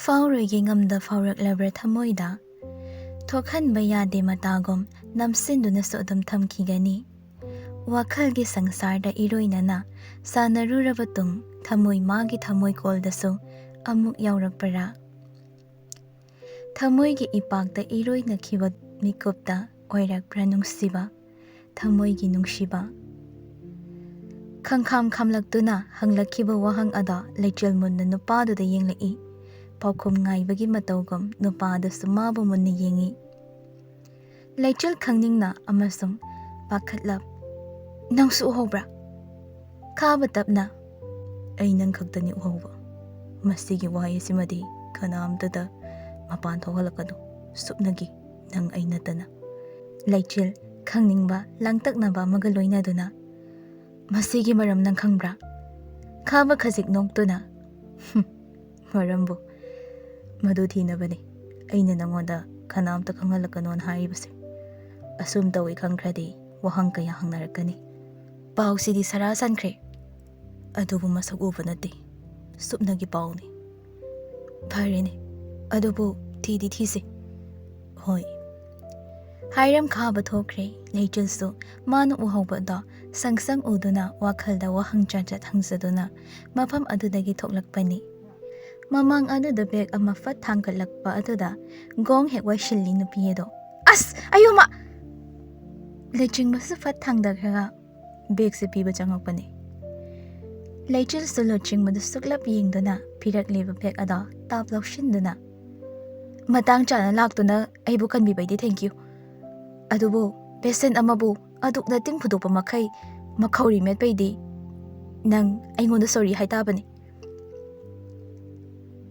Faurigi ngamda fauraklabra thamoida thokhanba yade matagom namsindunasu adum thamkhigani wakhalgi sangsarda iroinana sanarurabatung thamoi magi thamoi koldasu amuk yaurakpara thamoigi ipakta iroina khiba mikupta oirakpra nungsiba thamoigi nungshiba khangkham khamlaktuna hanglakhiba wahang ada leichel munna nupaduda yenglai paukhum ngaibagi matawgam nupada sumabu munni yengi leichel khangningna amasung pakhatlap nangsu uhobra khaba tapna ai nang khaktani uhoba masigi wahi simadi khanamtada mapan thogalakadu supnagi nang ai natana leichel khangningba langtaknaba magaloina duna masigi maram nang khangbra khaba khajik noktuna marambu madu thinabani aina nangoda khanamta khangalakanon haibase asum tawi khangkradi wahang kaya hangnarakani pausidi sara sankhre adubu masak uba nate supnagi pauni pharene adubu thidi thise hoi hairam khaba thokre leichilsu manu uhauba da sangsang uduna wakhalda wahang chachat hangsaduna mafam adudagi thoklakpani mamang aduda beg ama fat thangkalakpa aduda gong hek waishilli nupiyedo as ayuma leching masu fat thangdagra beg se piba changakpani leichil suluching madu suklap yengduna pirak leba beg ada tap laushinduna matang chana laktuna aibu kanbi baidi thank you adubu patient amabu aduk na ting phudopa makhai makhauri met baidi nang aingonda sorry haitabani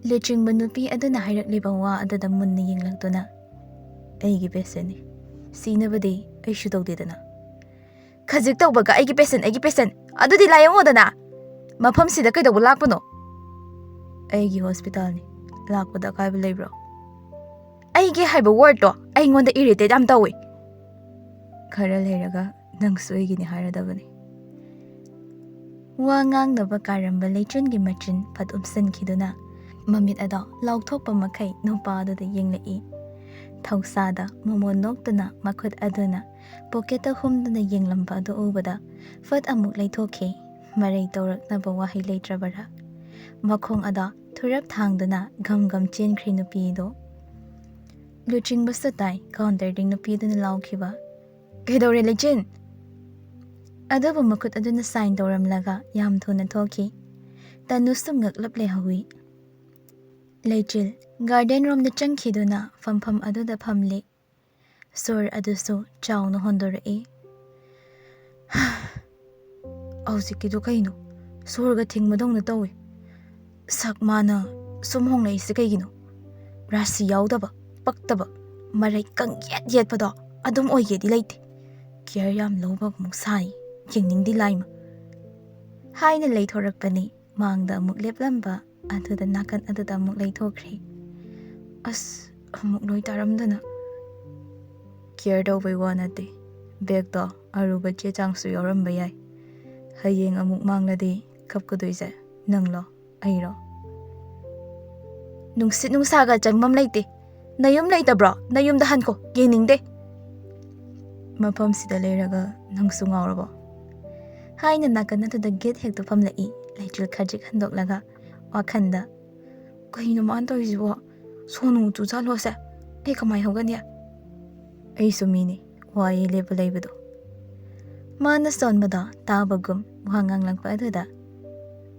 leching manupi aduna hairakliba wa adada munna yenglaktuna aigi patient ni sinabadi ai shudawdedana khajik tawbaga aigi patient adudi layamodana mafam sida kaidabu lakpano aigi hospital ni lakpada kaiba leibro aigi haiba word to aingonda irritate am tawi khara leiraga nangsu aigi ni hairadabani wa ngangnaba karamba leichungi machin phat umsankhiduna mamit ada lauthokpa makhai nupaduda yenglai thausada momo noktuna makhut aduna pocketa humduna yenglamba adu ubada fat amuk leithokhe marai tawraknaba wahi leitrabara makhong ada thurap thangduna gam chenkhri nupido luching basatai counter ding nupiduna laukhiba kaidore lechin adabu makut aduna sign tawramlaga yam thuna thoki tanusum ngaklap lehawi leichil garden room na changkhiduna fampham aduda phamli sor adusu chawna hondorai ausikidu kaino sorga thingmadongna tawi sakmana sumhonglai se kaigino rasi yaudaba paktaba marai kangyet pado adum oyedi leite care yam loba muksai yengningdi laima haina leithorakpani mangda amuk leplamba aduda nakan aduda amuk leithokre as amuk loi taramdana care dawai wanate beg to aruba che changsu yoramba yai hayeng amuk mangladi khapkadoise nanglo airo nungsit nungsaga changmam leite nayum leitabro nayum dahan ko yeningde mafam sida leiraga nangsu ngawrabo haina nakan aduda gate hekto phamlai leichil khajik handoklaga wakhanda kaino man toisibo sonu tu chalose e kamai hogania ai sumini wai lepa leibado mana sonbada tabagum wangang langpa aduda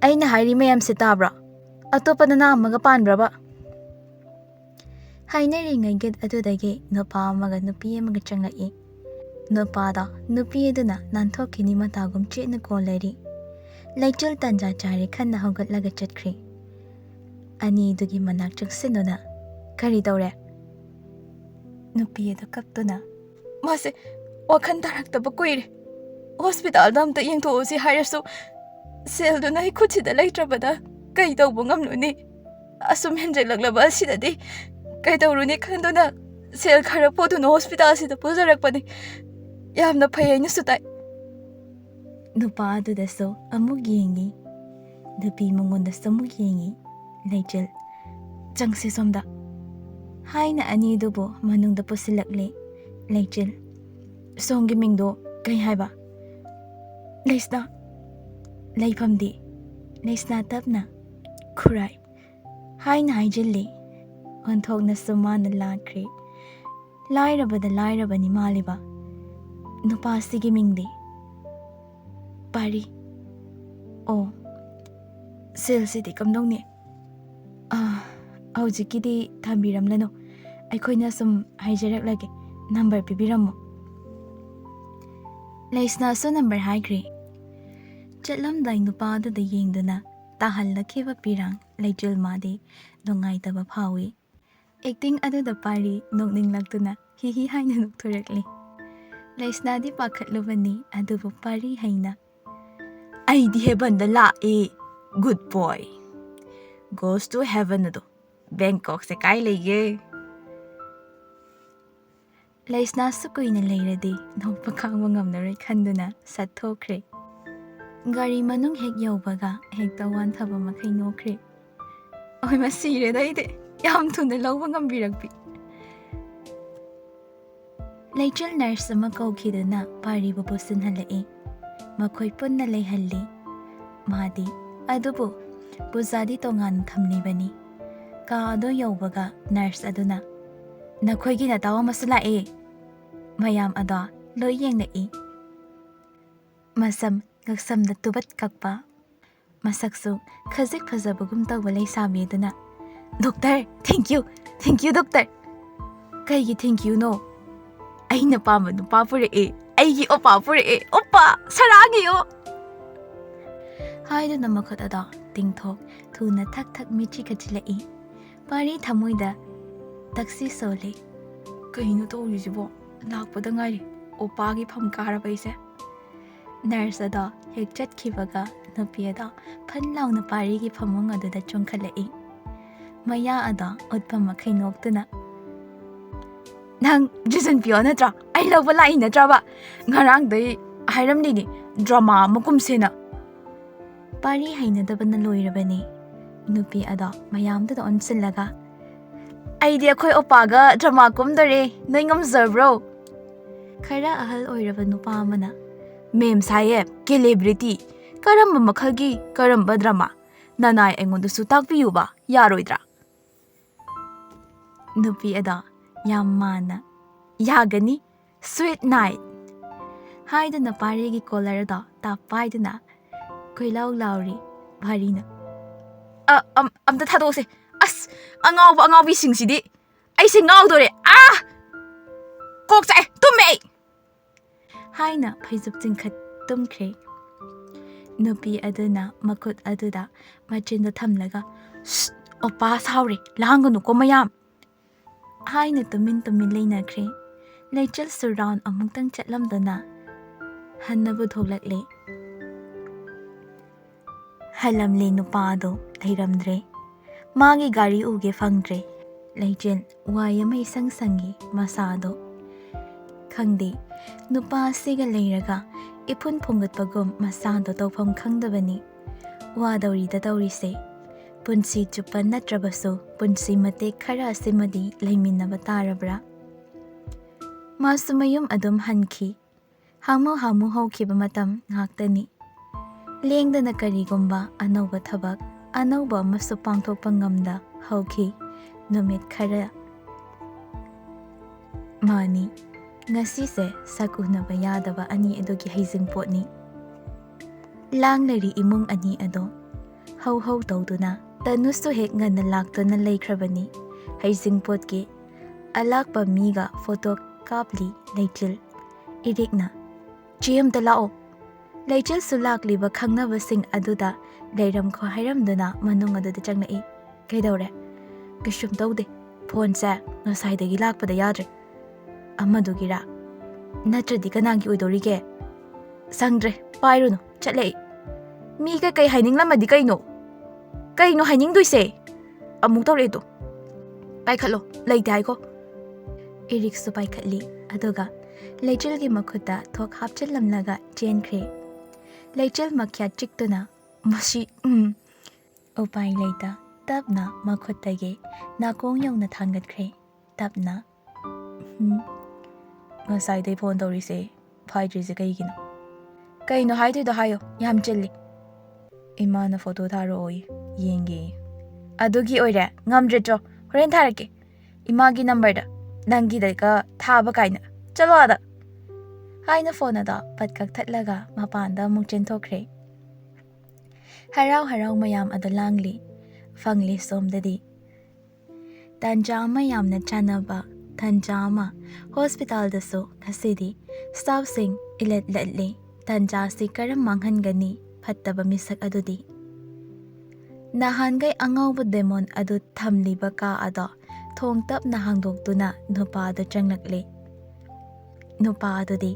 aina hairi mayam se tabra atopada na amaga panbraba hainari ngai get adudagi nupa amaga nupi amaga changlai nupada nupi aduna nanthokini matagum chena koleri leichil tanja chari khanna hogatlaga chatkhri ani dugi manak chaksinuna kari tawre nupi adu kaptuna mase wakhan tarakta koire hospital damta yengthosi hairasu sel duna hi khuchida leitrabada kai tawbu ngamluni asum henjelaglaba asidadi kai tawruni khanduna sel khara poduna hospital sida pujarakpani yamna phayayna sutai nupa adudasu amuk yengi nupi mangondasu amuk yengi leichil Changse somda. Haina ani dubo manungda pusilakle. Leichil. Songi mingdo kay haiba. Leisna. Leifamdi. Leisna tapna. Kurai. Haina haijilli. Onthok na sumana lakri. Lairabada lairabani maliba. Nupasigi mingdi. Pari. Oh. Silsidi kamdongni. Hꯧꯖꯤꯛꯀꯤꯗꯤ ꯊꯝꯕꯤꯔꯝꯂꯅꯨ. ꯑꯩꯈꯣꯏꯅ ꯁꯨꯝ ꯍꯥꯏꯖꯔꯛꯂꯒꯦ. Number ꯄꯤꯕꯤꯔꯝꯃꯣ. ꯂꯩꯁꯅꯥꯁꯨ number ꯍꯥꯏꯈ꯭ꯔꯦ. ꯆꯠꯂꯝꯗꯥꯏ ꯅꯨꯄꯥꯗꯨꯗ ꯌꯦꯡꯗꯨꯅ ꯇꯥꯍꯜꯂꯛꯈꯤꯕ ꯄꯤꯔꯥꯡ ꯂꯩꯆꯤꯜ ꯃꯥꯗꯤ ꯅꯨꯡꯉꯥꯏꯇꯕ ꯐꯥꯎꯏ. Acting ꯑꯗꯨꯗ ꯄꯥꯔꯤ ꯅꯣꯛꯅꯤꯡꯂꯛꯇꯨꯅ ꯍꯤꯍꯤ ꯍꯥꯏꯅ ꯅꯣꯛꯊꯣꯔꯛꯂꯤ. ꯂꯩꯁꯅꯥꯗꯤ ꯄꯥꯈꯠꯂꯨꯕꯅꯤ ꯑꯗꯨꯕꯨ ꯄꯥꯔꯤ ꯍꯩꯅ ꯑꯩꯗꯤ ꯍꯦꯕꯟꯗ ꯂꯥꯛꯑꯦ. Good boy. Goes to heaven ado. Bangkok se kai lege. Leisna su kuina leiradi nokpa khangwa ngamnarai khanduna sathokre. Gari manung hek yaubaga hek tawan thaba makai nokre. Oi masire daide. Yam thuna lawba ngambirakpi. Leichal nurse ama kaukiduna pari bu pusinhalai. Makhoi punna leihalli. Madi adubu Puzadi tongan thamnibani. Kaado yaubaga nurse aduna. Nakhoigi na tawa masala e. Mayam ada loi yeng na e. Masam ngaksam na tubat kakpa. Masaksu khazik phazabagum tawba leisabi aduna. Doctor, thank you. Thank you, doctor. Kaigi thank you no. Ay napama nupa pure e. Aygi opa pure e. Opa, sarangi yo. Haydo na makot ada. Tingthok thuna thak thak michi kachilai. Pari thamoida taxi sole. Kaino tawrisibo lakpada ngairi opagi pham karaba ise. Nurse ada hek chatkibaga nupi ada phan launa pari gi phamung aduda chongkhalai. Maya ada utpa makhai noktuna. Nang Jason Pio natra ai lawba lai natra ba ngarang dai hairamni ni drama makumsena. Pari hainadabana loirabani. Nupi ada mayamda onsillaga. Idea koi opaga drama kumdare noingam zerbro. Khara ahal oiraba nupa amana. Mem sayeb celebrity. Karamba makhalgi karamba drama. Nanai engondu su takpiyuba yaroidra. Nupi ada yamana. Yagani sweet night. Haidana pari gi collar da tapaidana. Koilaw lauri Bharina. Amta thadose. As angaw bisingsiddi. Ai se ngawdore. Kok chae tumme. Haina phaijup chingkhat tumkhre. Nupi aduna makut aduda machinda thamlaga. Opa saure langanu ko mayam. Haina tumin leinakhre. Leichal surround amungtang chatlamdana. Hannabu thoglakle. Halamle nupado leiramdre. Magi gari uge fangdre. Leichil wayamay sangi masado. Khangdi nupa siga leiraga ipun pungat pagum masado tawpam khangdabani. Wadauri da dawrise. Punsi chupa natrabaso punsi mate khara simadi leiminaba tarabra. Masumayum adum hanki. Hamu haukiba matam ngaktani. Lengdana karigumba anauba thabak anauba masu pangthokpa ngamda hauki numit khara. Mani ngasi se sak unaba yadaba ani adogi haizingpotni. Langlari imung ani ado hau tawduna tanusu hek ngana laktuna leikrabani. Haizingpotki alakpa miga photo kapli leichil irikna chiem talao. Leichil sulak liba khangnabasing aduda leiram kho hairamduna manung aduda changnai. Kaidawre kishum tawde phone sa ngasaidagi lakpada yadre. Amadugira natchade kanangi oidorige. Sangdre pairunu chatlei. Mi kai haininglamadi kaino hainingduise. Amuk tawre to. Paikhatlo leite haiko. Iriksu paikhatli aduga Leichil gi makhuta thok hapchalamlaga chenkre. Leichil makhya chiktuna mashi upai leita ꯇꯞꯅ ꯃꯈꯨꯠꯇꯒꯤ ꯅꯥꯀꯣꯡ ꯌꯧꯅ ꯊꯥꯡꯒꯠꯈ꯭ꯔꯦ ꯇꯞꯅ ꯉꯁꯥꯏꯗꯩ phone ꯇꯧꯔꯤꯁꯦ ꯐꯥꯏꯗ꯭ꯔꯤꯁꯦ ꯀꯩꯒꯤꯅꯣ ꯀꯩꯅꯣ ꯍꯥꯏꯗꯣꯏꯗꯣ ꯍꯥꯏꯌꯣ ꯌꯥꯝ ꯆꯤꯜꯂꯤ ꯏꯃꯥꯅ ꯐꯣꯇꯣ ꯊꯥꯔꯛꯑꯣꯌꯦ ꯌꯦꯡꯒꯦ ꯑꯗꯨꯒꯤ ꯑꯣꯏꯔꯦ ꯉꯝꯗ꯭ꯔꯦ ꯍꯣꯔꯦꯟ ꯊꯥꯔꯛꯀꯦ ꯏꯃꯥꯒꯤ ꯅꯝꯕꯔꯗ ꯅꯪꯒꯤꯗꯒ ꯊꯥꯕ ꯀꯥꯏꯅ ꯆꯠꯂꯣ ꯑꯥꯗ ꯍꯥꯏꯅ ꯐꯣꯟ ꯑꯗꯣ ꯄꯠ ꯀꯛꯊꯠꯂꯒ ꯃꯄꯥꯟꯗ ꯑꯃꯨꯛ ꯆꯦꯟꯊꯣꯛꯈ꯭ꯔꯦ ꯍꯔꯥꯎ ꯍꯔꯥꯎ ꯃꯌꯥꯝ ꯑꯗꯨ ꯂꯥꯡꯂꯤ ꯐꯪꯂꯤ ꯁꯣꯝꯗꯗꯤ ꯇanja ꯑꯃ ꯌꯥꯝꯅ ꯆꯥꯟꯅꯕ tanja ꯑꯃ ꯍꯣꯁꯄꯤꯇꯥꯜꯗꯁꯨ ꯉꯁꯤꯗꯤ ꯁ꯭ꯇꯥꯐꯁꯤꯡ ꯏꯂꯠ ꯂꯠꯂꯤ tanja ꯁꯤ ꯀꯔꯝ ꯃꯥꯡꯍꯟꯒꯅꯤ ꯐꯠꯇꯕ ꯃꯤꯁꯛ ꯑꯗꯨꯗꯤ ꯅꯍꯥꯟꯒꯩ ꯑꯉꯧꯕ ꯗꯦꯃꯣꯟ ꯑꯗꯨ ꯊꯝꯂꯤꯕ ꯀꯥ ꯑꯗꯣ ꯊꯣꯡ ꯇꯞꯅ ꯍꯥꯡꯗꯣꯛꯇꯨꯅ ꯅꯨꯄꯥ ꯑꯗꯨ ꯆꯪꯂꯛꯂꯤ ꯅꯨꯄꯥ ꯑꯗꯨꯗꯤ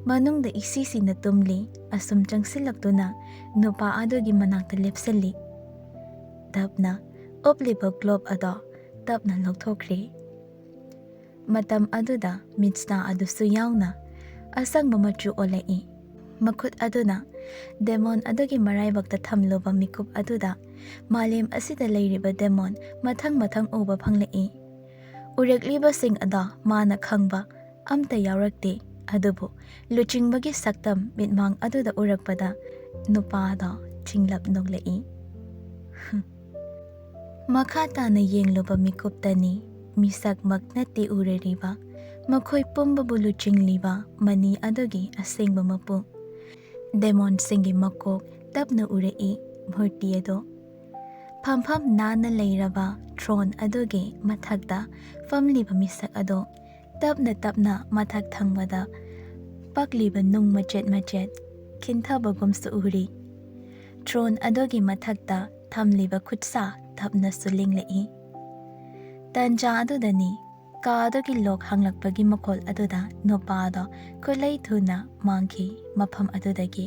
ꯃꯅꯨꯡꯗ ꯏꯁꯤꯁꯤꯅ ꯇꯨꯝꯂꯤ ꯑꯁꯨꯝ ꯆꯪꯁꯤꯜꯂꯛꯇꯨꯅ ꯅꯨꯄꯥ ꯑꯗꯨꯒꯤ ꯃꯅꯥꯛꯇ ꯂꯦꯞꯁꯤꯜꯂꯤ ꯇꯞꯅ ꯎꯞꯂꯤꯕ ꯒ꯭ꯂꯣꯕ ꯑꯗꯣ ꯇꯞꯅ ꯂꯧꯊꯣꯛꯈ꯭ꯔꯦ ꯃꯇꯝ ꯑꯗꯨꯗ ꯃꯤꯠꯁꯅꯥ ꯑꯗꯨꯁꯨ ꯌꯥꯎꯅ ꯑꯁꯪꯕ ꯃꯆꯨ ꯑꯣꯜꯂꯛꯏ ꯃꯈꯨꯠ ꯑꯗꯨꯅ ꯗꯦꯃꯣꯟ ꯑꯗꯨꯒꯤ ꯃꯔꯥꯏꯕꯛꯇ ꯊꯝꯂꯨꯕ ꯃꯤꯀꯨꯞ ꯑꯗꯨꯗ ꯃꯥꯂꯦꯝ ꯑꯁꯤꯗ ꯂꯩꯔꯤꯕ ꯗꯦꯃꯣꯟ ꯃꯊꯪ ꯃꯊꯪ ꯎꯕ ꯐꯪꯂꯛꯏ ꯎꯔꯛꯂꯤꯕꯁꯤꯡ ꯑꯗꯣ ꯃꯥꯅ ꯈꯪꯕ ꯑꯝꯇ ꯌꯥꯎꯔꯛꯇꯦ ꯑꯗꯨꯕꯨ ꯂꯨꯆꯤꯡꯕꯒꯤ ꯁꯛꯇꯝ ꯃꯤꯠꯃꯥꯡ ꯑꯗꯨꯗ ꯎꯔꯛꯄꯗ ꯅꯨꯄꯥꯗꯣ ꯆꯤꯡꯂꯞ ꯅꯣꯛꯂꯛꯏ ꯃꯈꯥ ꯇꯥꯅ ꯌꯦꯡꯂꯨꯕ ꯃꯤꯀꯨꯞꯇꯅꯤ ꯃꯤꯁꯛꯃꯛ ꯅꯠꯇꯦ ꯎꯔꯔꯤꯕ ꯃꯈꯣꯏ ꯄꯨꯝꯕꯕꯨ ꯂꯨꯆꯤꯡꯂꯤꯕ ꯃꯅꯤ ꯑꯗꯨꯒꯤ ꯑꯁꯦꯡꯕ ꯃꯄꯨ ꯗꯦꯃꯣꯟꯁꯤꯡꯒꯤ ꯃꯀꯣꯛ ꯇꯞꯅ ꯎꯔꯛꯏ ꯃꯨꯔꯇꯤ ꯑꯗꯣ ꯐꯝꯐꯝ ꯅꯥꯟꯅ ꯂꯩꯔꯕ ꯊ꯭ꯔꯣꯟ ꯑꯗꯨꯒꯤ ꯃꯊꯛꯇ ꯐꯝꯂꯤꯕ ꯃꯤꯁꯛ ꯑꯗꯣ ꯇꯞꯅ ꯇꯞꯅ ꯃꯊꯛ ꯊꯪꯕꯗ ꯄꯛꯂꯤꯕ ꯅꯨꯡ ꯃꯆꯦꯠ ꯃꯆꯦꯠ ꯈꯤꯟꯊꯕꯒꯨꯝꯁꯨ ꯎꯔꯤ ꯊ꯭ꯔꯣꯟ ꯑꯗꯨꯒꯤ ꯃꯊꯛꯇ ꯊꯝꯂꯤꯕ ꯈꯨꯠꯁꯥ ꯇꯞꯅꯁꯨ ꯂꯤꯡꯂꯛꯏ ꯇanja ꯑꯗꯨꯗꯅꯤ ꯀꯥ ꯑꯗꯨꯒꯤ ꯂꯣꯛ ꯍꯥꯡꯂꯛꯄꯒꯤ ꯃꯈꯣꯜ ꯑꯗꯨꯗ ꯅꯨꯄꯥꯗꯣ ꯈꯨꯠꯂꯩ ꯊꯨꯅ ꯃꯥꯡꯈꯤ ꯃꯐꯝ ꯑꯗꯨꯗꯒꯤ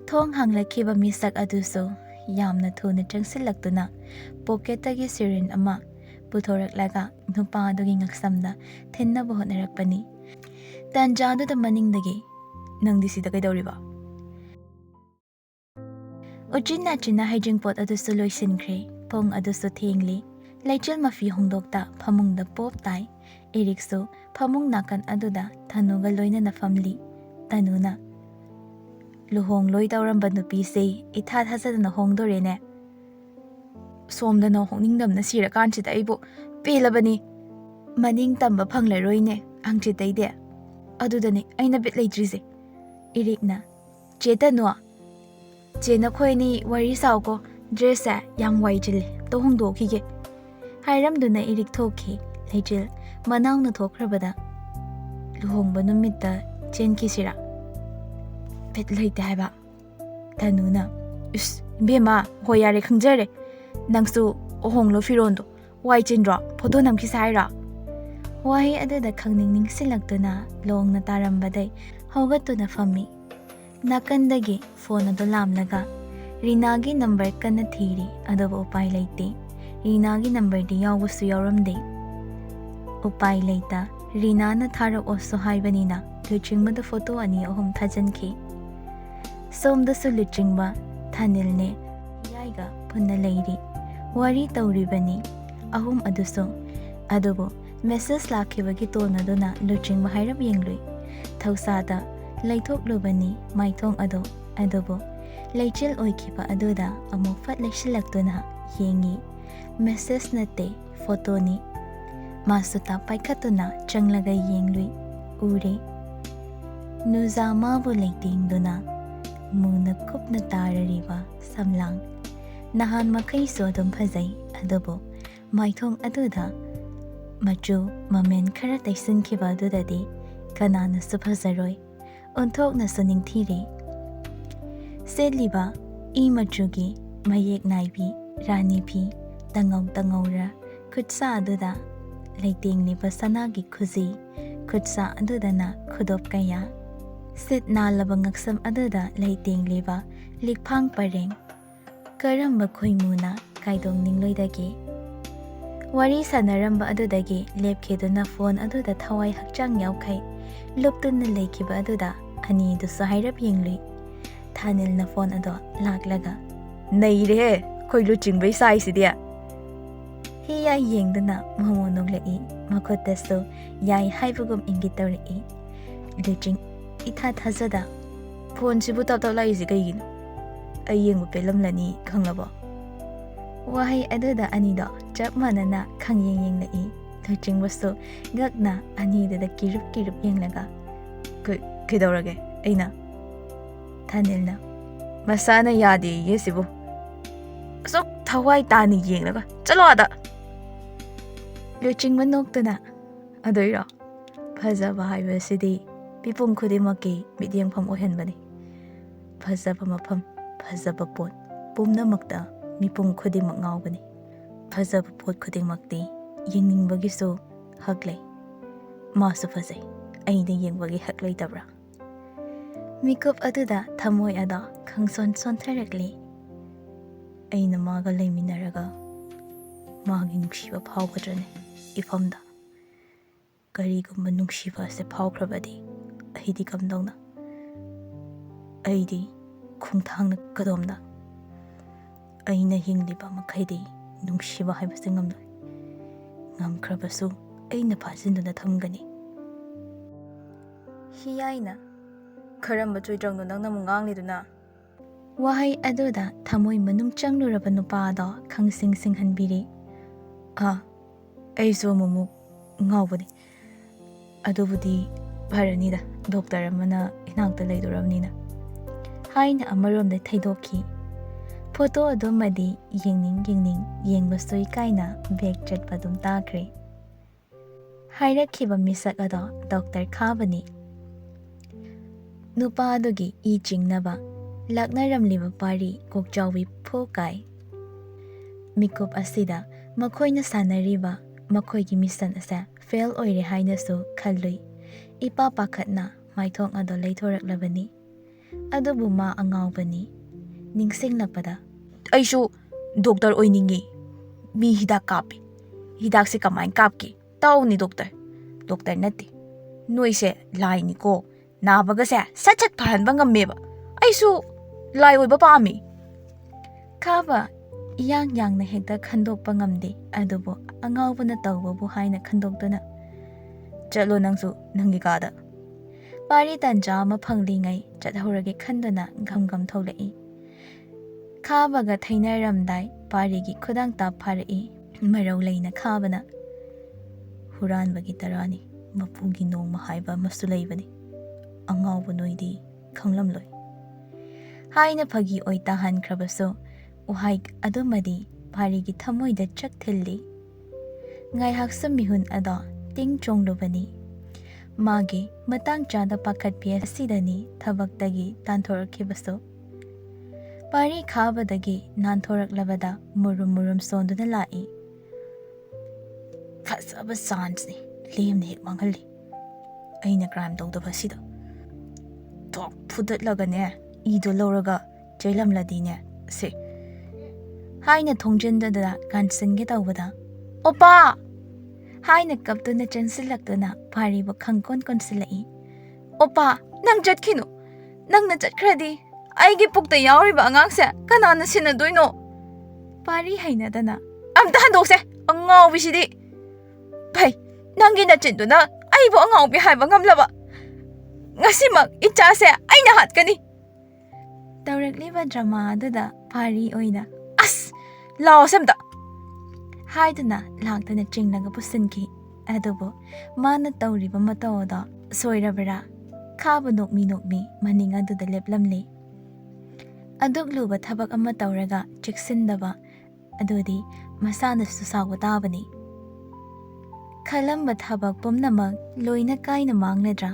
ꯊꯣꯡ ꯍꯥꯡꯂꯛꯈꯤꯕ ꯃꯤꯁꯛ ꯑꯗꯨꯁꯨ ꯌꯥꯝꯅ ꯊꯨꯅ ꯆꯪꯁꯤꯜꯂꯛꯇꯨꯅ ꯄꯣꯀꯦꯠꯇꯒꯤ ꯁꯤꯔꯤꯟ ꯑꯃ ꯄꯨꯊꯣꯔꯛꯂꯒ ꯅꯨꯄꯥ ꯑꯗꯨꯒꯤ ꯉꯛꯁꯝꯗ ꯊꯤꯟꯅꯕ ꯍꯣꯠꯅꯔꯛꯄꯅꯤ tanja ꯑꯗꯨꯗ ꯃꯅꯤꯡꯗꯒꯤ ꯅꯪꯗꯤ ꯁꯤꯗ ꯀꯩꯗꯧꯔꯤꯕ ꯎꯆꯤꯟ ꯅꯥꯆꯤꯟꯅ ꯍꯩꯖꯤꯡꯄꯣꯠ ꯑꯗꯨꯁꯨ ꯂꯣꯏꯁꯤꯟꯈ꯭ꯔꯦ ꯄꯨꯡ ꯑꯗꯨꯁꯨ ꯊꯦꯡꯂꯤ ꯂꯩꯆꯤꯜ ꯃꯐꯤ ꯍꯣꯡꯗꯣꯛꯇ ꯐꯃꯨꯡꯗ ꯄꯣꯞ ꯇꯥꯏ ꯏꯔꯤꯛꯁꯨ ꯐꯃꯨꯡ ꯅꯥꯀꯟ ꯑꯗꯨꯗ ꯊꯅꯨꯒ ꯂꯣꯏꯅꯅ ꯐꯝꯂꯤ ꯇꯅꯨꯅ ꯂꯨꯍꯣꯡꯂꯣꯏ ꯇꯧꯔꯝꯕ ꯅꯨꯄꯤꯁꯦ ꯏꯊꯥ ꯊꯥꯖꯗꯅ ꯍꯣꯡꯗꯣꯔꯦꯅꯦ ꯁꯣꯝꯗꯅ ꯍꯣꯡꯅꯤꯡꯗꯕꯅ ꯁꯤꯔꯀꯥꯟꯁꯤꯗ ꯑꯩꯕꯨ ꯄꯦꯜꯂꯕꯅꯤ ꯃꯅꯤꯡ ꯇꯝꯕ ꯐꯪꯂꯔꯣꯏꯅꯦ ꯑꯪꯆꯤꯠꯇꯩꯗꯤ ꯑꯗꯨꯗꯅꯦ ꯑꯩꯅ ꯕꯤꯠ ꯂꯩꯇ꯭ꯔꯤꯁꯦ ꯏꯔꯤꯛꯅ ꯆꯦ ꯇꯅꯨ ꯆꯦ ꯅꯈꯣꯏꯅꯤ ꯋꯥꯔꯤ ꯁꯥꯎꯀꯣ ꯗ꯭ꯔꯦꯁꯁꯦ ꯌꯥꯝ ꯋꯥꯏꯆꯤꯜꯂꯦ ꯇꯣ ꯍꯣꯡꯗꯣꯛꯈꯤꯒꯦ ꯍꯥꯏꯔꯝꯗꯨꯅ ꯏꯔꯤꯛ ꯊꯣꯛꯈꯤ ꯂꯩꯆꯤꯜ ꯃꯅꯥꯎꯅ ꯊꯣꯛꯈ꯭ꯔꯕꯗ ꯂꯨꯍꯣꯡꯕ ꯅꯨꯃꯤꯠꯇ ꯆꯦꯟꯈꯤꯁꯤꯔꯥ ꯕꯤꯠ ꯂꯩꯇꯦ ꯍꯥꯏꯕ ꯇꯅꯨꯅ ꯏꯁ ꯏꯕꯦꯝꯃ ꯍꯣꯏ ꯌꯥꯔꯦ ꯈꯪꯖꯔꯦ ꯅꯪꯁꯨ ꯍꯣꯡꯂꯣ ꯐꯤꯔꯣꯟꯗꯣ ꯋꯥꯏ ꯆꯤꯟꯗ꯭ꯔꯣ ꯐꯣꯇꯣ ꯅꯝꯈꯤꯁꯦ ꯍꯥꯏꯔꯣ ꯋꯥꯍꯩ ꯑꯗꯨꯗ ꯈꯪꯅꯤꯡ ꯅꯤꯡꯁꯤꯜꯂꯛꯇꯨꯅ ꯂꯣꯡꯅ ꯇꯥꯔꯝꯕꯗꯩ ꯍꯧꯒꯠꯇꯨꯅ ꯐꯝꯃꯤ ꯅꯥꯀꯟꯗꯒꯤ ꯐꯣꯟ ꯑꯗꯨ ꯂꯥꯝꯂꯒ ꯔꯤꯅꯥꯒꯤ ꯅꯝꯕꯔ ꯀꯟꯅ ꯊꯤꯔꯤ ꯑꯗꯨꯕꯨ ꯎꯄꯥꯏ ꯂꯩꯇꯦ ꯔꯤꯅꯥꯒꯤ ꯅꯝꯕꯔꯗꯤ ꯌꯥꯎꯕꯁꯨ ꯌꯥꯎꯔꯝꯗꯦ ꯎꯄꯥꯏ ꯂꯩꯇ ꯔꯤꯅꯥꯅ ꯊꯥꯔꯛꯑꯣꯁꯨ ꯍꯥꯏꯕꯅꯤꯅ ꯂꯨꯆꯤꯡꯕꯗ ꯐꯣꯇꯣ 2-3 ꯊꯥꯖꯤꯟꯈꯤ ꯁꯣꯝꯗꯁꯨ ꯂꯨꯆꯤꯡꯕ ꯊꯥꯅꯤꯜꯅꯦ ꯌꯥꯏꯒ ꯄꯨꯟꯅ ꯂꯩꯔꯤ ꯋꯥꯔꯤ ꯇꯧꯔꯤꯕꯅꯤ 3 ꯑꯗꯨꯁꯨ ꯑꯗꯨꯕꯨ ꯃꯦꯁꯦꯖ ꯂꯥꯛꯈꯤꯕꯒꯤ ꯇꯣꯟ ꯑꯗꯨꯅ ꯂꯨꯆꯤꯡꯕ ꯍꯥꯏꯔꯞ ꯌꯦꯡꯂꯨꯏ ꯊꯧꯁꯥꯗ ꯂꯩꯊꯣꯛꯂꯨꯕꯅꯤ ꯃꯥꯏꯊꯣꯡ ꯑꯗꯨ ꯑꯗꯨꯕꯨ ꯂꯩꯆꯤꯜ ꯑꯣꯏꯈꯤꯕ ꯑꯗꯨꯗ ꯑꯃꯨꯛ ꯐꯠ ꯂꯩꯁꯤꯜꯂꯛꯇꯨꯅ ꯌꯦꯡꯉꯤ ꯃꯦꯁꯦꯖ ꯅꯠꯇꯦ ꯐꯣꯇꯣꯅꯤ ꯃꯥꯁꯨ ꯇꯥ ꯄꯥꯏꯈꯠꯇꯨꯅ ꯆꯪꯂꯒ ꯌꯦꯡꯂꯨꯏ ꯎꯔꯦ ꯅꯨꯖꯥ ꯃꯥꯕꯨ ꯂꯩꯇꯦꯡꯗꯨꯅ ꯃꯨꯅ ꯀꯨꯞꯅ ꯇꯥꯔꯔꯤꯕ ꯁꯝꯂꯥꯡ ꯅꯍꯥꯟ ꯃꯈꯩꯁꯨ ꯑꯗꯨꯝ ꯐꯖꯩ ꯑꯗꯨꯕꯨ ꯃꯥꯏꯊꯣꯡ ꯑꯗꯨꯗ ꯃꯆꯨ ꯃꯃꯦꯟ ꯈꯔ ꯇꯩꯁꯤꯟꯈꯤꯕ ꯑꯗꯨꯗꯗꯤ ꯀꯅꯥꯅꯁꯨ ꯐꯖꯔꯣꯏ ꯑꯣꯟꯊꯣꯛꯅꯁꯨ ꯅꯤꯡꯊꯤꯔꯦ ꯁꯦꯠꯂꯤꯕ ꯏ ꯃꯆꯨꯒꯤ ꯃꯌꯦꯛ ꯅꯥꯏꯕꯤ ꯔꯥꯅꯤ ꯐꯤ ꯇꯉꯧ ꯇꯉꯧꯔ ꯈꯨꯠꯁꯥ ꯑꯗꯨꯗ ꯂꯩꯇꯦꯡꯂꯤꯕ ꯁꯅꯥꯒꯤ ꯈꯨꯖꯤ ꯈꯨꯠꯁꯥ ꯑꯗꯨꯗꯅ ꯈꯨꯗꯣꯞ ꯀꯌꯥ ꯁꯤꯠ ꯅꯥꯜꯂꯕ ꯉꯛꯁꯝ ꯑꯗꯨꯗ ꯂꯩꯇꯦꯡꯂꯤꯕ ꯂꯤꯛꯐꯥꯡ ꯄꯔꯦꯡ ꯀꯔꯝꯕ ꯈꯣꯏꯃꯨꯅ ꯀꯥꯏꯗꯣꯛꯅꯤꯡꯂꯣꯏꯗꯒꯦ ꯋꯥꯔꯤ ꯁꯥꯟꯅꯔꯝꯕ ꯑꯗꯨꯗꯒꯤ ꯂꯦꯞꯈꯤꯗꯨꯅ ꯐꯣꯟ ꯑꯗꯨꯗ ꯊꯋꯥꯏ ꯍꯛꯆꯥꯡ ꯌꯥꯎꯈꯩ ꯂꯨꯞꯇꯨꯅ ꯂꯩꯈꯤꯕ ꯑꯗꯨꯗ ꯑꯅꯤꯗꯨꯁꯨ ꯍꯥꯏꯔꯞ ꯌꯦꯡꯂꯨꯏ ꯊꯥꯅꯤꯜꯅ ꯐꯣꯟ ꯑꯗꯣ ꯂꯥꯛꯂꯒ ꯅꯩꯔꯦꯍꯦ ꯑꯩꯈꯣꯏ ꯂꯨꯆꯤꯡꯕꯩ ꯁꯥꯏꯁꯤꯗꯤ Hiyai yengduna mamu noglai makotasu yai haibugum ingitori lujing itha thazada phone sibu tap tap lai isi kaigino ai yengbu pelam lani khanglabo wahai aduda anida chap manana khangyeng yenglai lujing wasu gakna anida da kirup yenglaga kidorage aina thanilna masana yadi yesibu sok thawai tani yenglaga chalo ada lujing manokduna adoira phajaba haibasidi pipum khudimaki midyang pham ohenbani phajaba mafam phajaba pot pumnamakta mipum khudimak ngawbani phajaba pot khudimakti yengningbagi haklei masu phajai aina yengbagi haklei tabra mikup aduda thamoi ada khangson sontharakli aina maga leiminaraga magi nuksiba phawgadrane ifamda karigumba nuksiba se phawkrabadi aidi kamdongna aidi khungthangna kadomda aina hingliba makhaidi nungsiba haibase ngamloi ngamkhrabasu aina phajinduna thamgani hiyaina kharamba choidrangno nangna mungangliduna wahai aduda thamoi manung changluraba nupado khangsing singhanbiri aisu mumuk ngawbani adubudi bharanida doctor amana inakta leidurabnina haina amaromda thaidokhi photo adumadi yengning yengbasoi kaina bag chatpa dum takre hairakhiba misak ado doctor khabani nupa adugi I chingnaba laknaramliba pari kokjawi phokai mikup asida makhoina sanariba makhoigi mission asa fail oire hainasu khallui ipa pakhatna maithong ado leithoraklabani adubu ma angawbani ningsinglakpada aisu doctor oiningi mi hidak kapi hidak se kamain kapki tawni doctor natti noise lai ni ko nabaga se sachat phanba ngammeba aisu lai oiba pami khaba yang na hekta khandokpa ngamde adubu angawbana tawbabu haina khandokduna chalo nangsu nangi kada pari tanja ma phanglingai chathorage khanduna gam tholai khabaga thainaramdai parigi khudang ta pharai marau leina khabana huranbagi tarani mapugi nongma haiba masu leibani angawbu noidi khanglamloi haina phagi oita hankhrabaso uhai adumadi parigi thamoida chakthilli ngai haksam mihun ada ting chonglubani mage matang chada pakhat pi asidani thabaktagi tanthorkhibaso pari khabadagi nanthoraklabada murum sonduna lai phasaba chance ni lemne hek mangalli aina crime tawdaba sida thok phudatlagane ido loraga jailamladine se haina thongjendada kansinge tawbada opa haina kaptuna chansilaktuna pariba khangkon konsilai opa nang jatkhinu nangna jatkradi aigi pukta yauriba angangse kanana sinadoino pari hainadana amta handokse angawbisidi pai nangi nachinduna aibo angawbi haiba ngamlaba ngasimak ichase aina hatkani tawrakliba drama adada pari oina as lao semda haiduna laktana chinglaga pusinki adubo mana tawriba matawda soirabara khaba nokmi maning aduda leplamli adugluba thabak ama tawraga cheksindaba adudi masana susawa tabani khalamba thabak pumnamak loina kaina mangnadra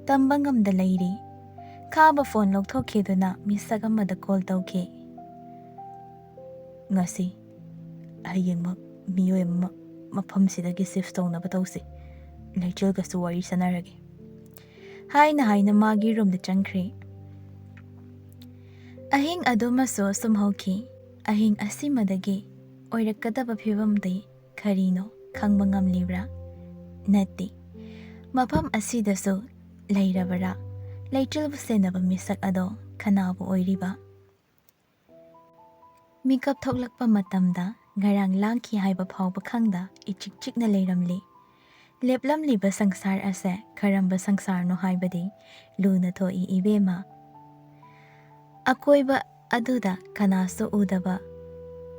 tambangamda leiri khaba phone lokthokkhiduna misagamada call tawke ngasi hayengmak miyoy mafamsidagi shift tawna tawsi lechelgasu wari sanarage haina magi room da changkhre ahing adumaso sumhauki ahing asimadagi oirakadaba phibamdai kharino khangba ngamlibra natti mafam asidasu leirabara leichilbu senaba misak ado khanabu oiriba mikap thoklakpa matamda ngarang langki haiba phawba khangda ichik chikna leiramli. Leplamliba sangsar ase karamba sangsar no haibadi luna thoi ibema. Akoiba aduda kanaso udaba.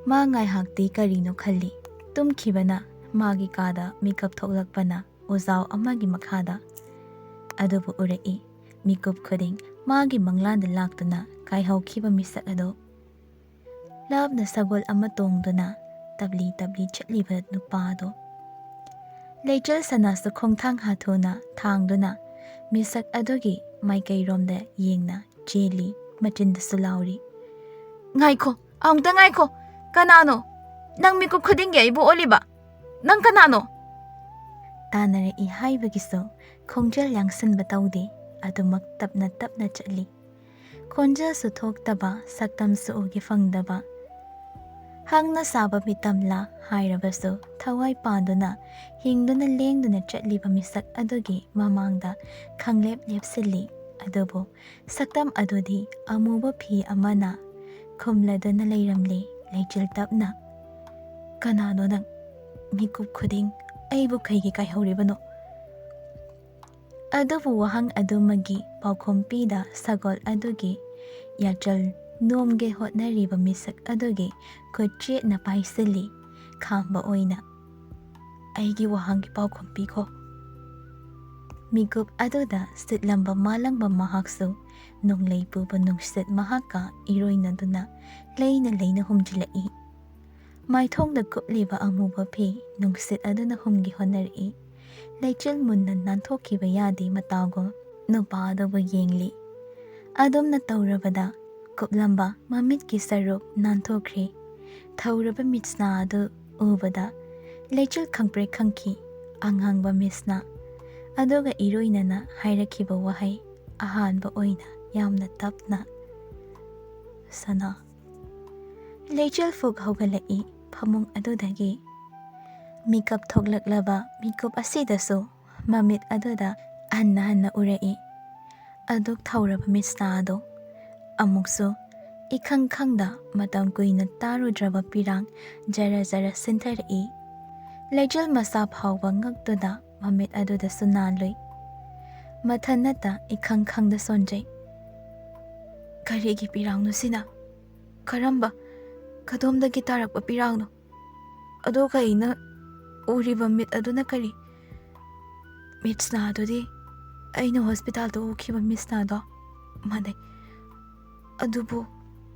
Ma ngai hakti karino khalli. Tumkhibana magi kada mikap thoklakpana ozau amagi makhada. Adubu urei mikup khuding magi manglanda laktuna kaihawkhiba misak ado. Labna sagol ama tongduna tabli chatliba nupado. Leichal sanasu khongthang hathuna thangduna misak adogi maikay romda yengna cheli machindasu lauri. Ngaiko, aungta ngaiko. Kanano? Nang mikup khudingi aibu oliba. Nang kanano? Tanara ihaibagiso khongjal yangsanba tawde adumak tapna chatli. Khonjal su thoktaba saktam su ugi fangdaba. Hangna saba mitamla hairabasu thawai panduna hingduna lengduna chatliba misak adugi mamangda khanglep lepsili. Adobo saktam adudi amuba phi amana khumladuna leiramli leichil tapna. Kanano nang mikup khuding aibu kaigi kaihoribano. Adubu wahang adumagi paukompida sagol adugi yachal nomge hotnariba misak adugi kuchet na paisili khamba oina. Aigi wahangi paukompi ko. Mikup aduda sitlamba malangba mahakso nung leipuba nung sit mahaka iroina duna leina humjilai. Maithongda kupliba amuba phi nung sit aduna humgi honari. Leichil munna nanthokiba yadi matago nupa adoba yengli. Adom na taurabada kuplamba mamit ki saruk nanthokri. Tauraba mitsna adu ubada leichil khangpre khangki anghangba misna. Adoga iroina na hairakiba wahai ahanba oina yamna tapna. Sana. Leichil fug haugalai phamung adudagi. Mikap thoklaklaba mikup asidaso mamit aduda hanna urei. Aduk thauraba misna ado. Amukso ikhangda matam kuina tarudraba pirang jara sinthari. Leichil masa phawba ngaktuda mamit aduda sunaloi. Mathanata ikhangda sonjay. Karigi pirang no sina. Karamba kadomdagi tarakpa pirang no. Ado kaina uriba mit aduna kari. Mitsna adudi aina hospital to ukiba misna do. Manay. Adubu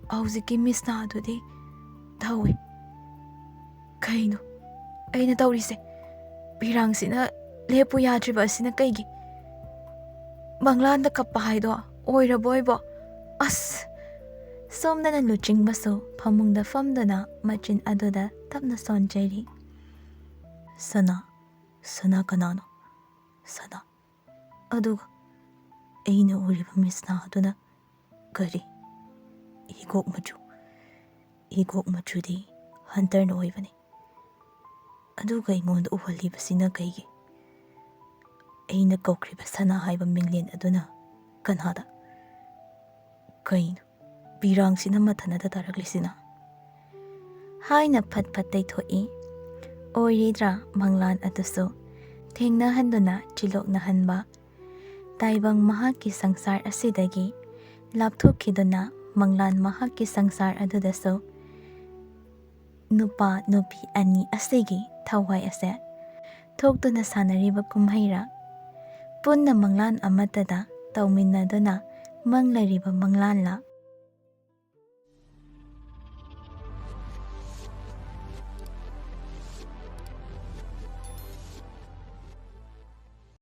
auziki misna adudi dawi. Kaino aina taurise. Pirang sina lepu yadriba sina kaigi. Manglanda kapahaido oira boybo. As. Somdana luching baso pamungda famdana machin aduda tapna sonjeri. Sana kanano. Sana. Aduga. Aina uriba misna aduna. Kari. Igok machu di hunter no oibani. Aduga ingonda uhaliba sina kaigi. Aina kaukriba sana haiba minglin aduna kanhada. Kaino. Pirang sina mathanada tarakli sina. Haina phat thoi. Oiridra manglan atuso. Thengna handuna chilok na hanba. Taibang mahaki sangsar asidagi. Lapthokiduna manglan mahaki sangsar adudaso. Nupa nupi ani asigi thawai ase. Thokduna sanariba kumhaira. Punna manglan amatada tauminaduna manglariba manglanla